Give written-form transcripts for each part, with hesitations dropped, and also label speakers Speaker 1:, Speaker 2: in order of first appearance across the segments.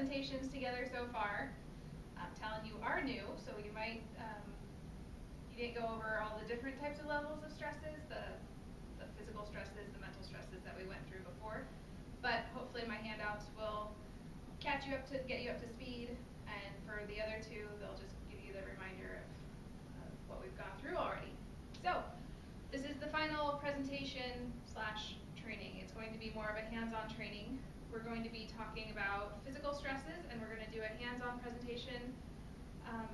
Speaker 1: presentations together so far. I'm telling you are new, so you might, you didn't go over all the different types of levels of stresses, the physical stresses, the mental stresses that we went through before. But hopefully my handouts will catch you up to, get you up to speed, and for the other two, they'll just give you the reminder of what we've gone through already. So, this is the final presentation slash training. It's going to be more of a hands-on training. We're going to be talking about physical stresses, and we're going to do a hands-on presentation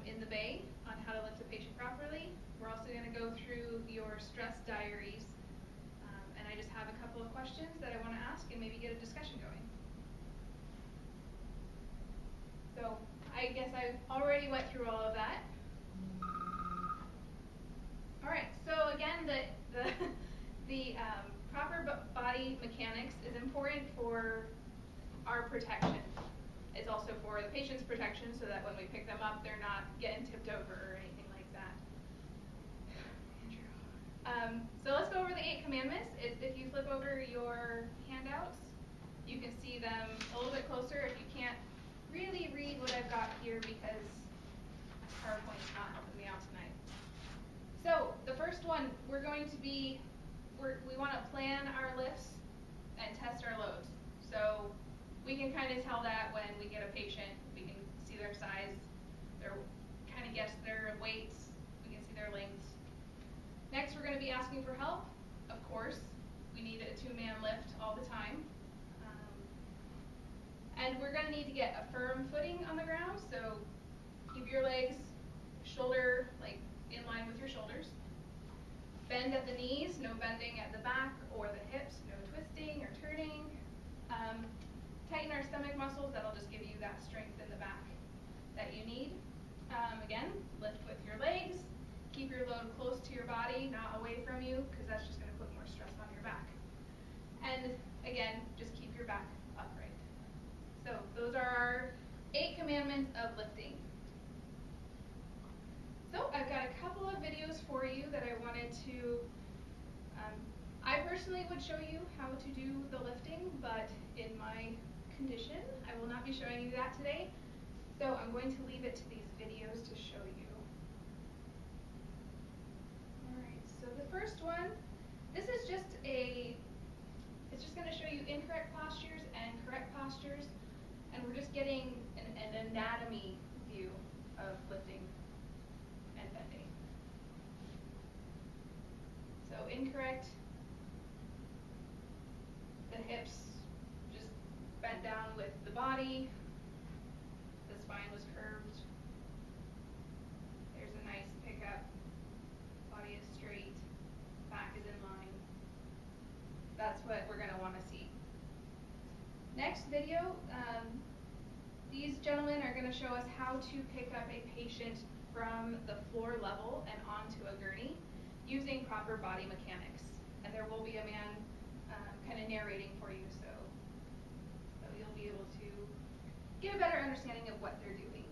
Speaker 1: in the bay on how to lift a patient properly. We're also going to go through your stress diaries, and I just have a couple of questions that I want to ask and maybe get a discussion going. So I guess I already went through all of that. All right, so again, the proper body mechanics is important for our protection. It's also for the patient's protection, so that when we pick them up, they're not getting tipped over or anything like that. So let's go over the 8 commandments. If you flip over your handouts, you can see them a little bit closer if you can't really read what I've got here because PowerPoint's not helping me out tonight. So the first one, we want to plan our lifts and test our loads. So we can kind of tell that when we get a patient. We can see their size, kind of guess their weights, we can see their lengths. Next, we're going to be asking for help. Of course, we need a 2-man lift all the time. And we're going to need to get a firm footing on the ground, so keep your legs shoulder, like in line with your shoulders. Bend at the knees, no bending at the back or the hips, no twisting or turning. Tighten our stomach muscles, that'll just give you that strength in the back that you need. Again, lift with your legs. Keep your load close to your body, not away from you, because that's just going to put more stress on your back. And again, just keep your back upright. So those are our 8 commandments of lifting. So I've got a couple of videos for you that I wanted to, I personally would show you how to do the lifting, but in my condition, I will not be showing you that today. So I'm going to leave it to these videos to show you. Alright, so the first one, this is just it's just going to show you incorrect postures and correct postures, and we're just getting an anatomy view of lifting and bending. So incorrect, the hips just bent down with the body, the spine was curved, there's a nice pickup, body is straight, back is in line. That's what we're going to want to see. Next video, these gentlemen are going to show us how to pick up a patient from the floor level and onto a gurney using proper body mechanics. And there will be a man kind of narrating for you, so you'll be able to get a better understanding of what they're doing.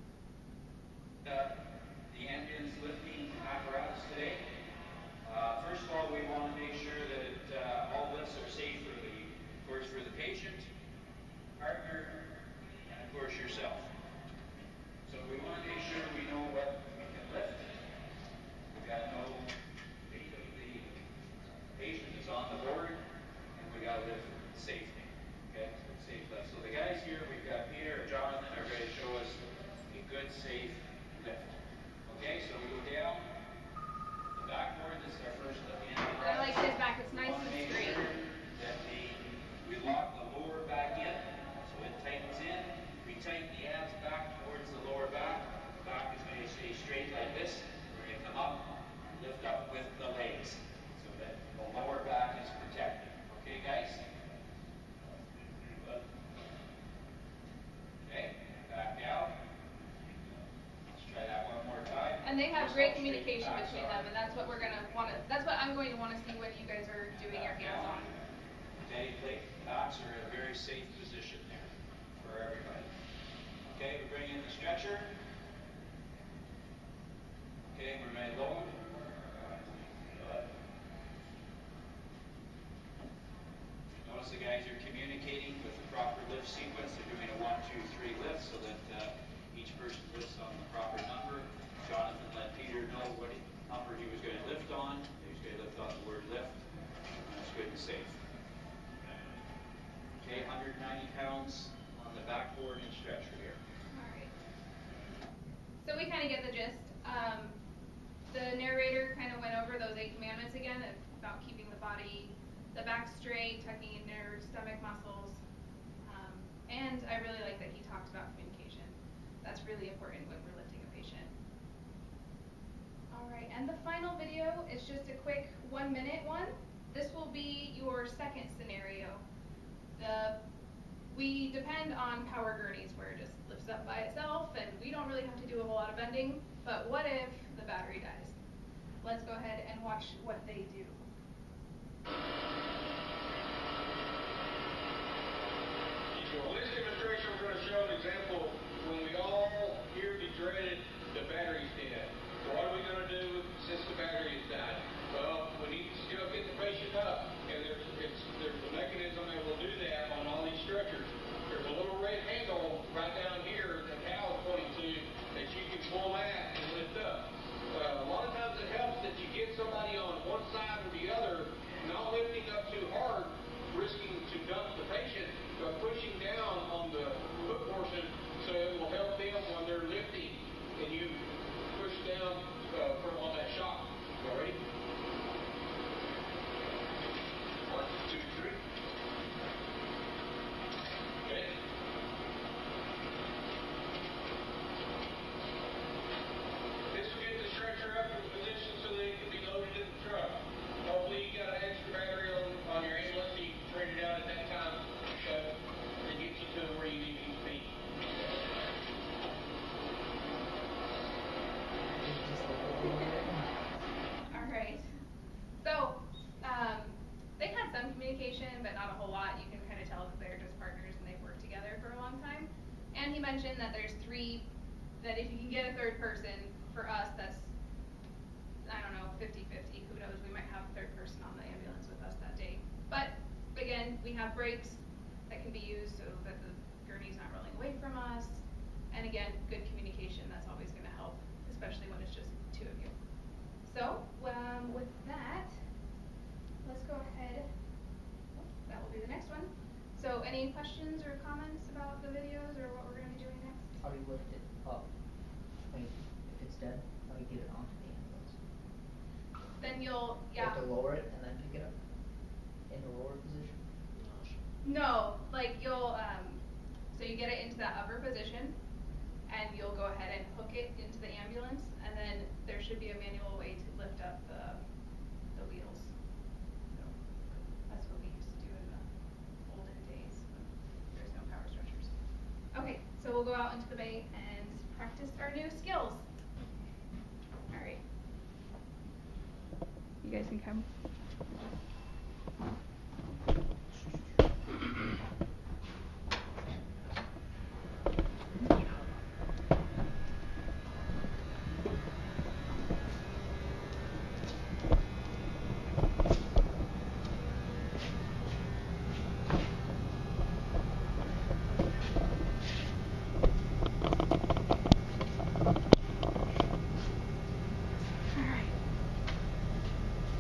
Speaker 2: The ambulance lifting apparatus today. First of all, we want to make sure that all lifts are safe for the patient, partner, and of course yourself. So we want to make sure we know what we can lift. We've got to know the weight of the patient is on the board, and we got to lift safely. Okay, so safe lift. So the guys here, we've got Peter or Jonathan, are going to show us a good, safe lift. Okay, so we go down the backboard. This is our first lift.
Speaker 1: I like his back. It's nice and straight.
Speaker 2: Sure that we lock the lower back in, so it tightens in. We tighten the abs back towards the lower back. The back is going to stay straight like this. We're going to come up, lift up with the legs, so that the lower back is protected. Okay, guys? Okay, back down. Let's try that one more time.
Speaker 1: And they have great communication between them, and that's what we're gonna want to. That's what I'm going to want to see when you guys are doing your hands on.
Speaker 2: Okay, backs are in a very safe position there for everybody. Okay, we bring in the stretcher. Okay, we're going to load. Notice as the guys are communicating with the proper lift sequence, they're doing a 1, 2, 3 lift so that each person lifts on the proper number. Jonathan let Peter know what number he was going to lift on. He was going to lift on the word lift. That's good and safe. Okay, 190 pounds on the backboard and stretcher here.
Speaker 1: All right. So we kind of get the gist. The narrator kind of went over those 8 commandments again about keeping the back straight, tucking in your stomach muscles. And I really like that he talked about communication. That's really important when we're lifting a patient. All right, and the final video is just a quick 1-minute one. This will be your second scenario. We depend on power gurneys where it just lifts up by itself and we don't really have to do a whole lot of bending, but what if the battery dies? Let's go ahead and watch what they do.
Speaker 3: In this demonstration, we're going to show an example when we all hear the dreaded, the battery's dead. So what are we going to do since the battery is died? Well, we need to still get the patient up, and there's a mechanism that will do that on all these stretchers. There's a little red handle right down here that Hal is pointing to that you can pull that and lift up. A lot of times it helps that you get somebody on one side or the other, not lifting up too hard, risking to dump the patient, but pushing down on the foot portion so it will help them when they're lifting and you push down from on that shock. You ready? 1, 2, 3. Okay. This will get the stretcher up in position so that it can be loaded in the truck. Hopefully you got an extra battery on your ambulance so you can trade it out at that time to get you to where you need to be.
Speaker 1: All right. So they had some communication, but not a whole lot. You can kind of tell that they're just partners and they've worked together for a long time. And he mentioned that there's 3, that if you can get a third person, for us, that's, I don't know, 50-50. Who knows? We might have a third person on the ambulance with us that day. But again, we have brakes that can be used so that the gurney's not rolling away from us. And again, good communication, that's always going to help, especially when it's just 2 of you. So, with that, let's go ahead. That will be the next one. So, any questions or comments about the videos or what we're going to be doing next?
Speaker 4: How do you lift it up? Like, if it's dead, how do you get it onto the ambulance?
Speaker 1: Then you'll,
Speaker 4: You have to lower it and then pick it up in the lower position?
Speaker 1: No, like you'll, so you get it into that upper position, and you'll go ahead and hook it into the ambulance, and then there should be a manual way to lift up the wheels. So that's what we used to do in the olden days when there's no power stretchers. Okay, so we'll go out into the bay and practice our new skills. All right. You guys can come.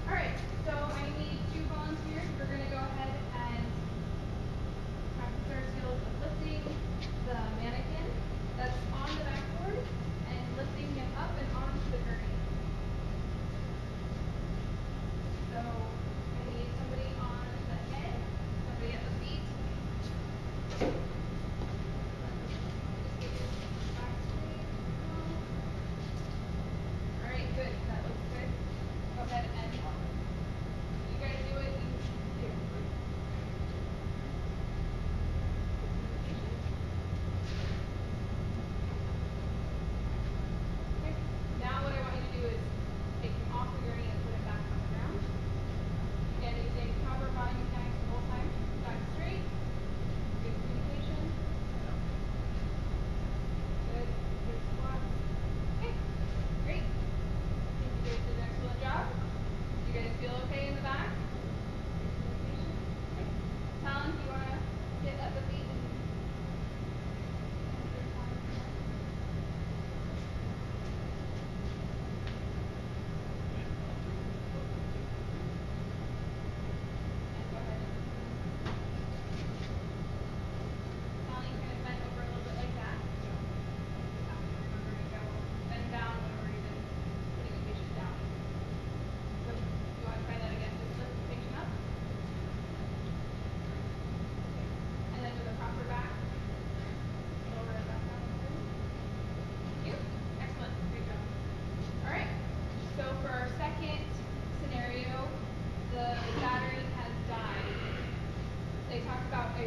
Speaker 1: Alright, so I need 2 volunteers for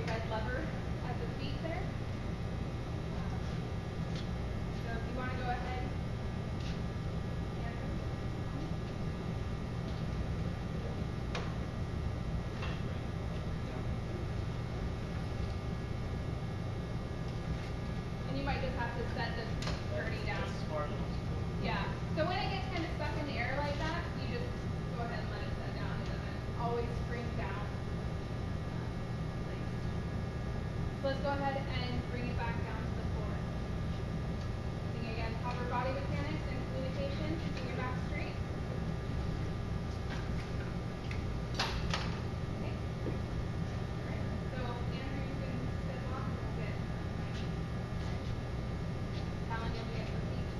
Speaker 1: red lever at the feet there. So if you want to go ahead, Andrew. And you might just have to set the gurney down. Yeah. So when it gets kind of stuck in the air like that, you just go ahead and let it set down. It doesn't always spring down. So let's go ahead and bring it back down to the floor. Using again proper body mechanics and communication, keeping your back straight. Okay. Alright. So Andrew, you can step off and we'll get Talon, you'll be at the feet.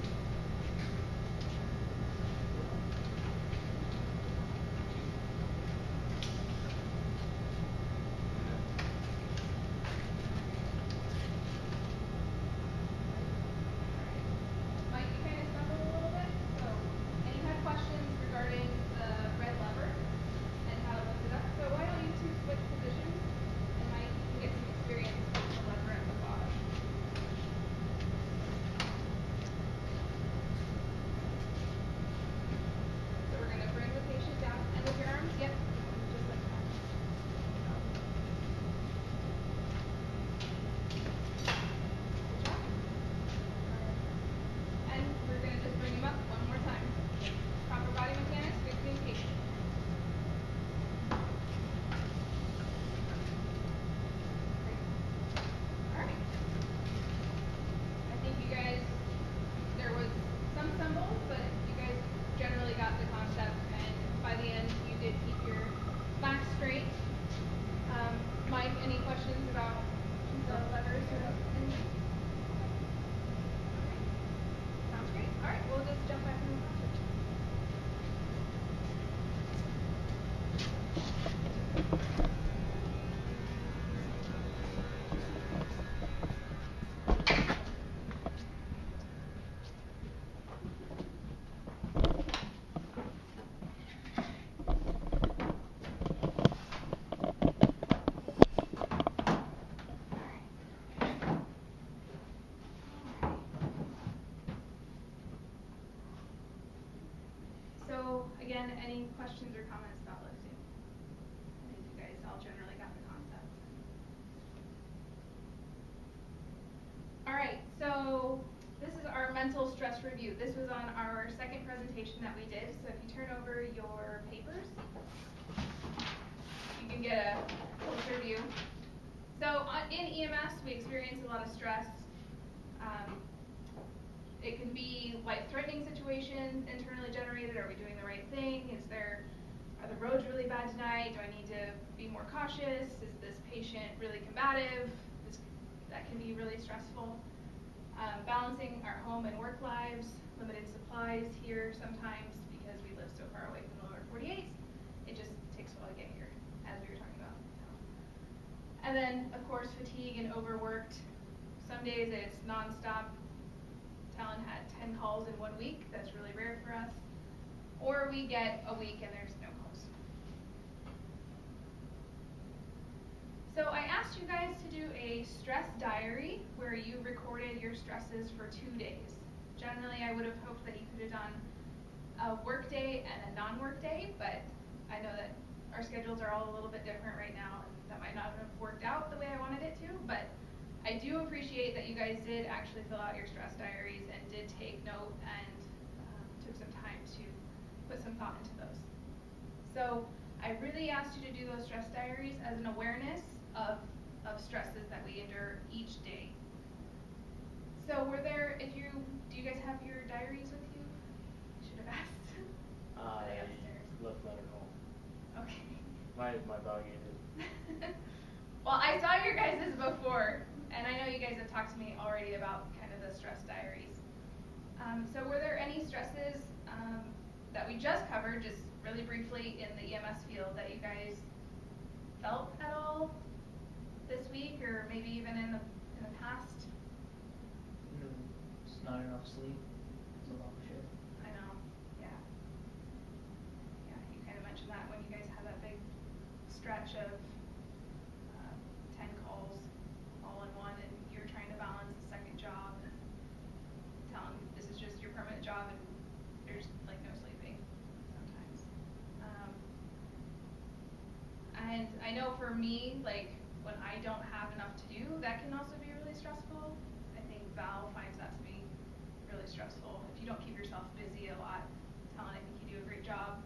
Speaker 1: Mike, you kind of stumbled a little bit, so any kind of questions regarding the red lever and how to lift it up? So why don't you two switch positions and Mike, you can get some experience with the lever at the bottom. So we're going to bring the patient down and with your arms, yep, just like that. Good job. And we're going to just bring him up one more time. Proper body mechanics, good communication. Great. Alright. I think you guys, there was some stumbles, but you guys generally got the concept, and by the end you did keep your back straight. Mike, any questions about the levers or anything? Okay. Sounds great. Alright, we'll just jump back in the classroom. So again, any questions or comments about lifting? I think you guys all generally got the concept. Alright, so this is our mental stress review. This was on our second presentation that we did. So if you turn over your papers, you can get a closer view. So in EMS, we experience a lot of stress. It can be life-threatening situations, internally generated. Are we doing the right thing? Are the roads really bad tonight? Do I need to be more cautious? Is this patient really combative? That can be really stressful. Balancing our home and work lives, limited supplies here sometimes because we live so far away from the lower 48. It just takes a while to get here, as we were talking about. And then, of course, fatigue and overworked. Some days it's nonstop. Talon had 10 calls in 1 week. That's really rare for us. Or we get a week and there's no calls. So I asked you guys to do a stress diary where you recorded your stresses for 2 days. Generally, I would have hoped that you could have done a work day and a non-work day, but I know that our schedules are all a little bit different right now, and that might not have worked out the way I wanted it to, but I do appreciate that you guys did actually fill out your stress diaries and did take note and took some time to put some thought into those. So I really asked you to do those stress diaries as an awareness of stresses that we endure each day. So do you guys have your diaries with you? I should have asked.
Speaker 5: I left that at home.
Speaker 1: Okay.
Speaker 5: My dog ate it.
Speaker 1: Well, I saw your guys' before, and I know you guys have talked to me already about kind of the stress diaries. So were there any stresses that we just covered, just really briefly in the EMS field, that you guys felt at all this week, or maybe even in the past?
Speaker 4: Just not enough sleep. It's a long shift.
Speaker 1: I know, yeah. Yeah, you kind of mentioned that when you guys had that big stretch of 10 calls I know for me, like, when I don't have enough to do, that can also be really stressful. I think Val finds that to be really stressful. If you don't keep yourself busy a lot, Talon, I think you do a great job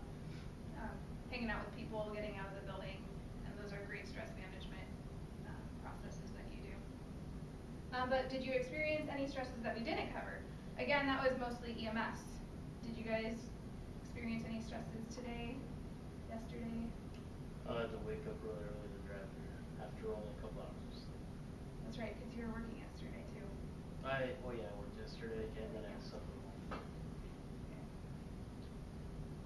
Speaker 1: hanging out with people, getting out of the building, and those are great stress management processes that you do. But did you experience any stresses that we didn't cover? Again, that was mostly EMS. Did you guys experience any stresses today, yesterday?
Speaker 5: I had to wake up really early to drive here after only a couple hours of sleep.
Speaker 1: That's right, because you were working yesterday too.
Speaker 5: Oh yeah, I worked yesterday and then I slept at home.
Speaker 1: Okay.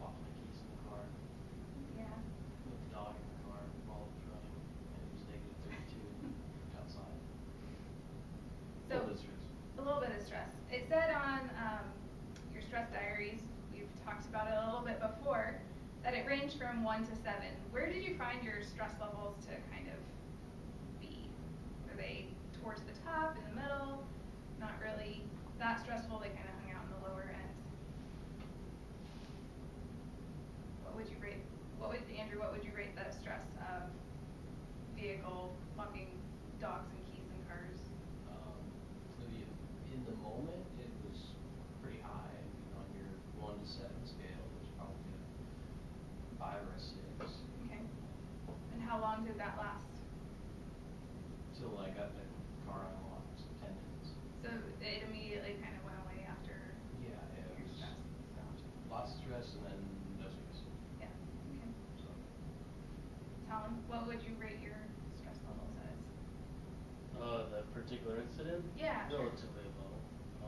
Speaker 5: Locked my keys in the car.
Speaker 1: Yeah.
Speaker 5: With the dog in the car while I was running, and it was negative 32 outside.
Speaker 1: So, a little bit of stress. It said on your stress diaries, we've talked about it a little bit before, that it ranged from 1 to 7. Where did you find your stress levels to kind of be? Were they towards the top, in the middle, not really that stressful, they kind of hung out in the lower end? What would you rate, Andrew, what would you rate the stress of vehicle, locking dogs and keys in cars?
Speaker 6: In the moment, it was pretty high. I mean, on your 1 to 7 scale, it was probably a 5 or a 6.
Speaker 1: Okay. And how long did that last?
Speaker 6: Till I got the car unlocked, 10 minutes.
Speaker 1: So it immediately kind of went away after
Speaker 6: Yeah, it
Speaker 1: your
Speaker 6: was
Speaker 1: stress. So.
Speaker 6: lots of stress and then no stress.
Speaker 1: Yeah. Okay.
Speaker 6: So,
Speaker 1: Talon, what would you rate your stress levels as?
Speaker 5: The particular incident?
Speaker 1: Yeah, sure.
Speaker 5: Relatively low.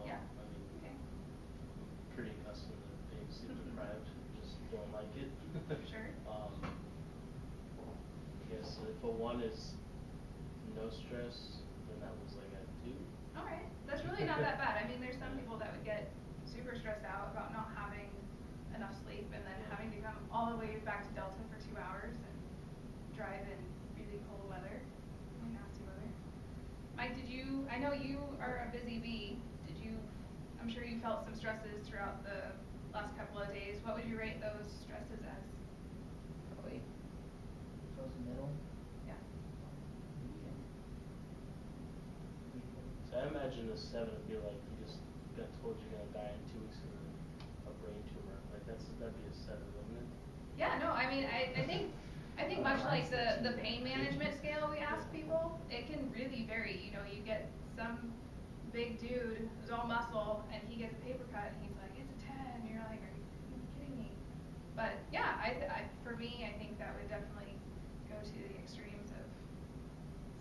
Speaker 1: Yeah.
Speaker 5: I mean,
Speaker 1: Okay.
Speaker 5: I'm pretty accustomed to being sleep deprived. Just don't like it.
Speaker 1: Sure.
Speaker 5: I guess if a 1 is no stress, then that was like a 2.
Speaker 1: Alright. That's really not that bad. I mean, there's some people that would get super stressed out about not having enough sleep and then having to come all the way back to Delta for 2 hours and drive in really cold weather, really nasty weather. Mike, I know you are a busy bee. I'm sure you felt some stresses throughout the last couple of days. What would you rate those stresses as? Probably.
Speaker 4: Frozen middle.
Speaker 1: Yeah.
Speaker 4: Medium.
Speaker 5: So I imagine a 7 would be like you just got told you're gonna die in 2 weeks of a brain tumor. Like that'd be a 7, wouldn't it?
Speaker 1: Yeah, no, I mean, I think much like the pain management scale we ask people, it can really vary. You know, you get some big dude who's all muscle and he gets a paper cut and he's like, it's a 10. And you're like, are you kidding me? But yeah, for me, I think that would definitely go to the extremes of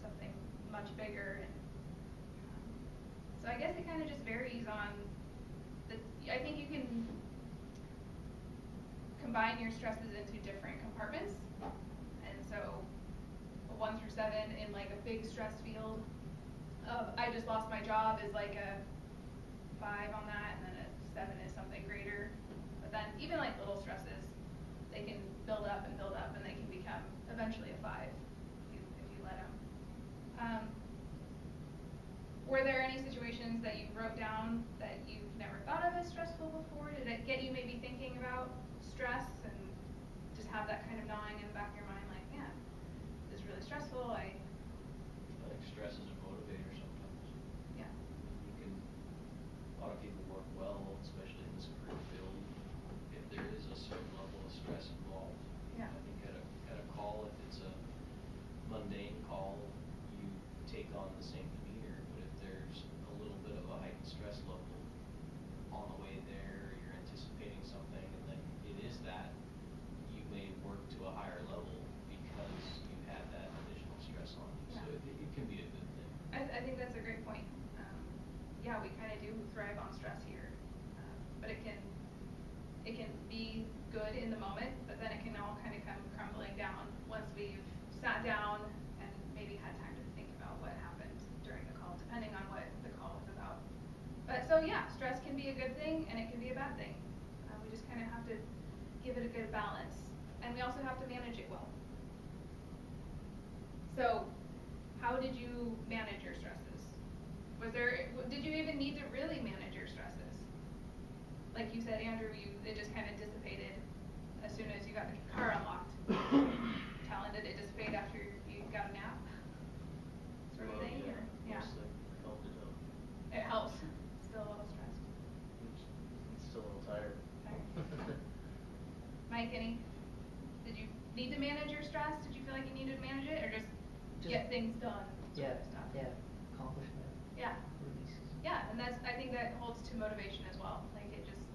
Speaker 1: something much bigger. And so I guess it kind of just varies on I think you can combine your stresses into different compartments. And so a 1 through 7 in like a big stress field of I just lost my job is like a 5 on that, and then a 7 is something greater. But then even like little stresses, they can build up, and they can become eventually a 5 if you let them. Were there any situations that you wrote down that you've never thought of as stressful before? Did it get you maybe thinking about stress and just have that kind of gnawing in the back of your mind, like, man, this is really stressful.
Speaker 6: I think stress is a motivator sometimes.
Speaker 1: Yeah.
Speaker 6: A lot of people work well, especially in this career field, if there is a certain level of stress involved.
Speaker 1: Yeah.
Speaker 6: I think at a call, if it's a mundane call, you take on the same demeanor, but if there's a little bit of a heightened stress level on the way there, you're anticipating something, and then it is that, you may work to a higher level because you had that additional stress on you.
Speaker 1: Yeah.
Speaker 6: So it can be a good thing.
Speaker 1: I think that's a great point. Yeah, we kind of do thrive on stress here, but it can be good in the moment, but then it can all kind of come crumbling down once we've sat down and maybe had time to think about what happened during the call, depending on what the call is about. But so yeah, stress can be a good thing and it can be a bad thing. We just kind of have to give it a good balance, and we also have to manage it well. So, how did you manage your stresses? Did you even need to really manage your stresses? Like you said, Andrew, it just kind of dissipated as soon as you got the car unlocked. Talon, did it dissipate after manage your stress? Did you feel like you needed to manage it, or just get things done sort of stuff?
Speaker 4: Yeah, accomplishment.
Speaker 1: Yeah.
Speaker 4: Release.
Speaker 1: Yeah, and I think that holds to motivation as well. Like it just,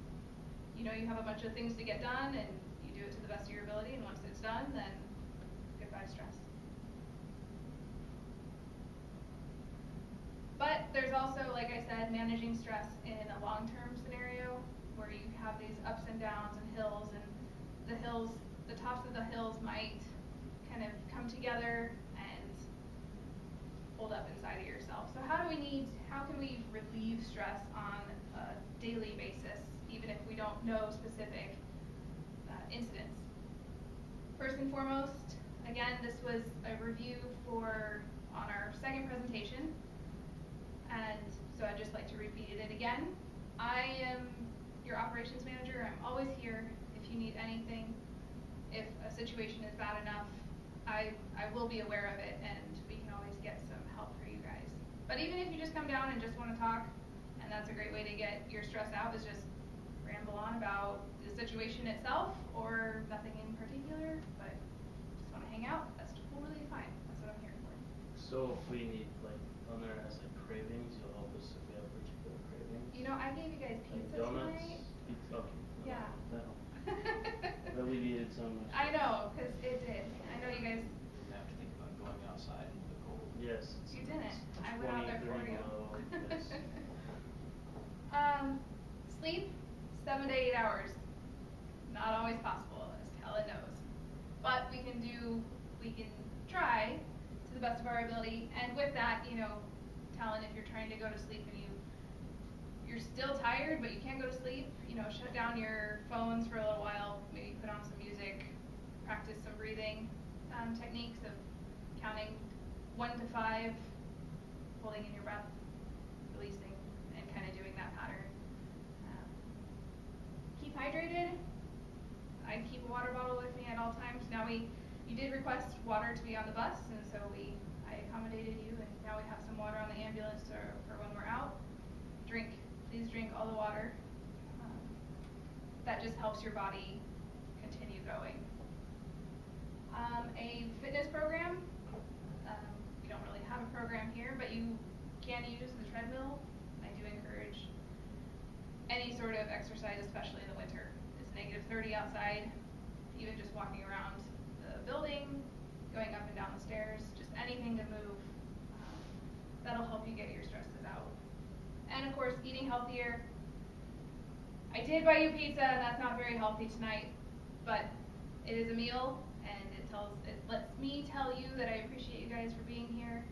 Speaker 1: you know, you have a bunch of things to get done and you do it to the best of your ability, and once it's done, then goodbye stress. But there's also, like I said, managing stress in a long-term scenario where you have these ups and downs and hills, and the tops of the hills might kind of come together and hold up inside of yourself. So how can we relieve stress on a daily basis, even if we don't know specific incidents? First and foremost, again, this was a review on our second presentation, and so I'd just like to repeat it again. I am your operations manager. I'm always here if you need anything. If a situation is bad enough, I will be aware of it, and we can always get some help for you guys. But even if you just come down and just want to talk, and that's a great way to get your stress out, is just ramble on about the situation itself or nothing in particular, but just want to hang out, that's totally fine. That's what I'm here for.
Speaker 5: So if we need, like, on there as like cravings, you'll help us if we have particular cravings?
Speaker 1: You know, I gave you guys
Speaker 5: Like
Speaker 1: pizza
Speaker 5: donuts?
Speaker 1: tonight.
Speaker 5: Pizza, okay.
Speaker 1: Yeah.
Speaker 5: That'll alleviated so much.
Speaker 1: I know, because it did. I know you guys.
Speaker 6: Didn't have to think about going outside in the cold.
Speaker 5: Yes.
Speaker 1: You didn't. I went out there for
Speaker 5: 20,
Speaker 1: you.
Speaker 5: 30 below, yes.
Speaker 1: Sleep, 7 to 8 hours. Not always possible, as Talon knows. But we can try to the best of our ability. And with that, you know, Talon, if you're trying to go to sleep and you're still tired, but you can't go to sleep, you know, shut down your phones for a little while, maybe put on some music, practice some breathing techniques of counting 1 to 5, holding in your breath, releasing, and kind of doing that pattern. Keep hydrated. I keep a water bottle with me at all times. Now you did request water to be on the bus, and so I accommodated you, and now we have some water on the ambulance for when we're out. Please drink all the water. That just helps your body continue going. A fitness program. We don't really have a program here, but you can use the treadmill. I do encourage any sort of exercise, especially in the winter. It's -30 outside. Even just walking around the building, going up and down the stairs, just anything to move. That'll help you get your stresses out. And of course, eating healthier. I did buy you pizza, and that's not very healthy tonight, but it is a meal, and it lets me tell you that I appreciate you guys for being here,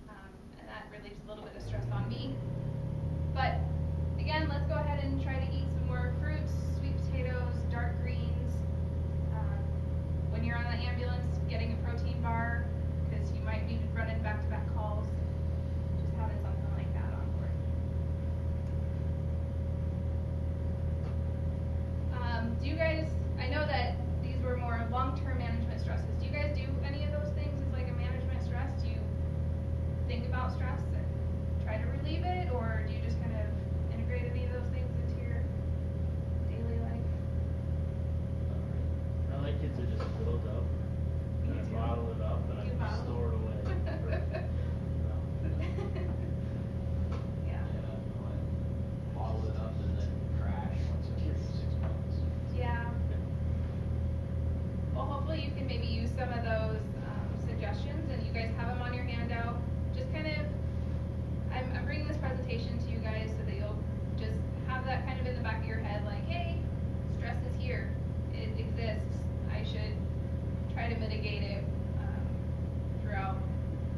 Speaker 1: and that relieves a little bit of stress on me. But again, let's go ahead and try to eat some more fruits, sweet potatoes, dark greens. When you're on the ambulance, getting a protein bar, because you might be running back-to-back calls, just having something like that on board. Do you guys, I know that these were more long-term management stresses. Do you guys do any of those things as like a management stress? Do you think about stress and try to relieve it, or do you just kind of integrate any of those things into your daily life?
Speaker 5: I like it to just build up,
Speaker 1: Me
Speaker 5: and I
Speaker 1: too.
Speaker 5: bottle it up, and
Speaker 1: You
Speaker 5: I
Speaker 1: bottle?
Speaker 5: store it away.
Speaker 1: Yeah.
Speaker 6: No, I bottle it up and then crash once every 6 months.
Speaker 1: Yeah. Well, hopefully you can maybe use some of those suggestions, and you guys have them on your handout. Just kind of, I'm bringing this presentation to you guys so that you'll just have that kind of in the back of your head, like, hey, stress is here. It exists. I should try to mitigate it throughout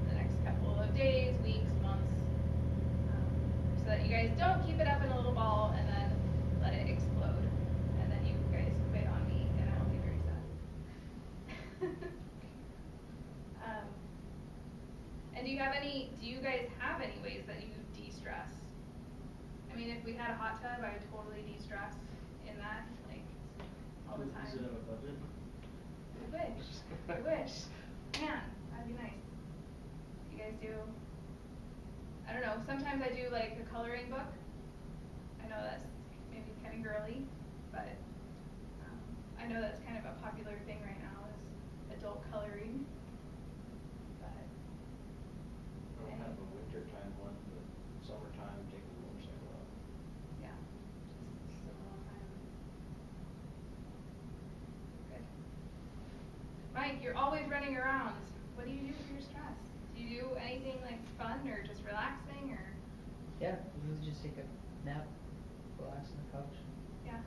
Speaker 1: the next couple of days, weeks, months, so that you guys don't keep it up in a little ball and then let it explode, and then you guys quit on me, and I will be very sad. And do you guys have any ways that you de-stress? I mean, if we had a hot tub, I would totally de-stress in that, like, all the time.
Speaker 5: Is it in a budget?
Speaker 1: I wish. Man, that'd be nice. You guys do, I don't know, sometimes I do like a coloring book. I know that's maybe kind of girly, but I know that's kind of a popular thing right now, is a always running around. What do you do if you're stressed? Do you do anything like fun or just relaxing or?
Speaker 4: Yeah, we usually just take a nap, relax on the couch.
Speaker 1: Yeah,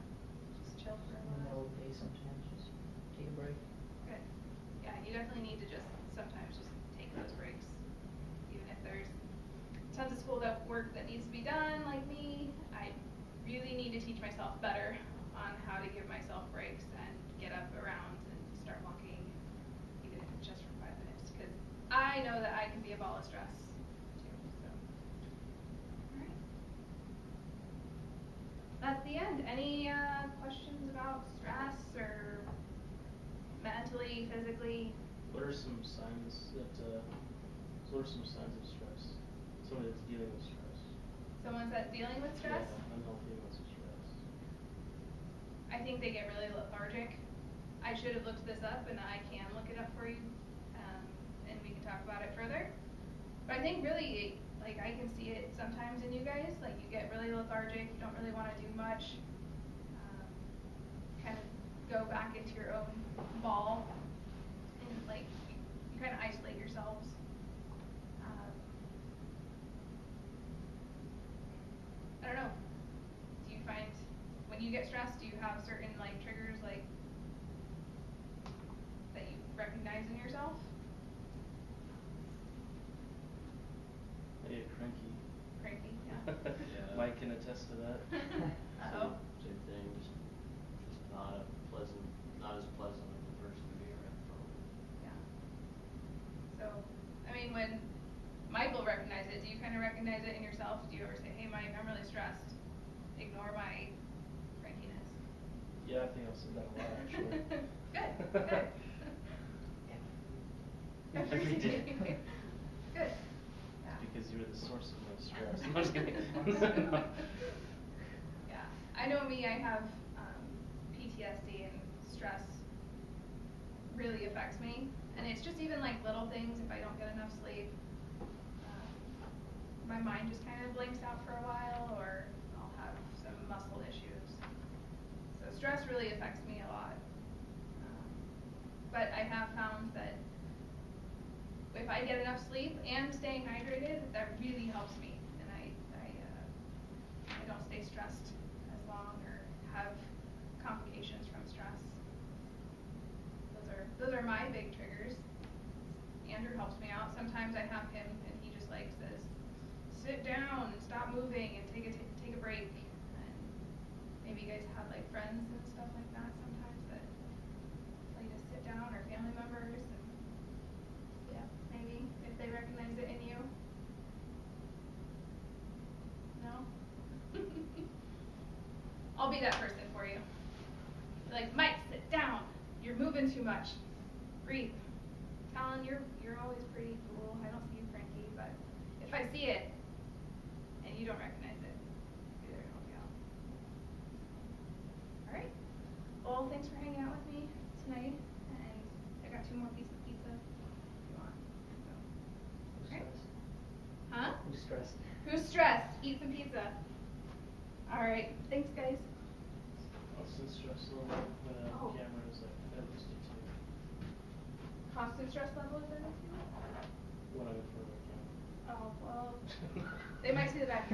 Speaker 1: just chill for a
Speaker 4: In the middle
Speaker 1: while.
Speaker 4: of the day sometimes, just take a break.
Speaker 1: Good. Yeah, you definitely need to just sometimes just take those breaks. Even if there's tons of school work that needs to be done, like me, I really need to teach myself better on how to give myself breaks and get up around and start walking, even if it's just for 5 minutes. Because I know that I can be a ball of stress too. So, all right. That's the end. Any questions about stress or mentally, physically?
Speaker 5: What are some signs that, what are some signs of stress? Somebody that's dealing with stress.
Speaker 1: Someone's dealing with stress?
Speaker 5: Yeah, I'm not dealing with stress.
Speaker 1: I think they get really lethargic. I should have looked this up, and I can look it up for you, and we can talk about it further. But I think really, like, I can see it sometimes in you guys. Like, you get really lethargic, you don't really want to do much. Kind of go back into your own ball, and like you kind of isolate yourselves. I don't know. Do you find when you get stressed, do you have certain like triggers like that you recognize in yourself?
Speaker 5: I get cranky.
Speaker 1: Cranky, yeah.
Speaker 6: Yeah.
Speaker 5: Mike can attest to that.
Speaker 1: Uh-oh.
Speaker 6: Same thing, just not as pleasant of a person to be around probably.
Speaker 1: Yeah. So, I mean, when Michael recognizes it, do you kind of recognize it in yourself? Do you ever say, hey, Mike, I'm really stressed. Ignore my crankiness.
Speaker 5: Yeah, I think I've said that a lot actually.
Speaker 1: Good, good.
Speaker 5: Every day.
Speaker 1: Good. Yeah.
Speaker 5: Because you're the source of my stress. I'm just kidding.
Speaker 1: Yeah. I know me, I have PTSD, and stress really affects me. And it's just even like little things. If I don't get enough sleep, my mind just kind of blinks out for a while, or I'll have some muscle issues. So stress really affects me a lot. But I have found that if I get enough sleep and staying hydrated, that really helps me, and I don't stay stressed as long or have complications from stress. Those are my big triggers. Andrew helps me out. Sometimes I have him, and he just like says, "Sit down and stop moving and take a break." And maybe you guys have like friends and stuff like that sometimes that tell you to sit down, or family members. And yeah, maybe if they recognize it in you. No? I'll be that person for you. Like, Mike, sit down. You're moving too much. Breathe. Talon, you're always pretty cool. I don't see you cranky, but if I see it and you don't recognize it, I'll be there to help you out. All right. Well, thanks for hanging out with me tonight, and I got 2 more pieces of pizza if you want. So.
Speaker 4: Who's
Speaker 1: Okay.
Speaker 4: stressed?
Speaker 1: Huh?
Speaker 4: Who's stressed?
Speaker 1: Who's stressed? Eat some pizza. All right. Thanks, guys.
Speaker 5: Constant stress level when a
Speaker 1: Oh.
Speaker 5: camera is like at least a 2.
Speaker 1: Constant stress level is it?
Speaker 5: When I'm in front of a camera.
Speaker 1: Oh, well, they might see the back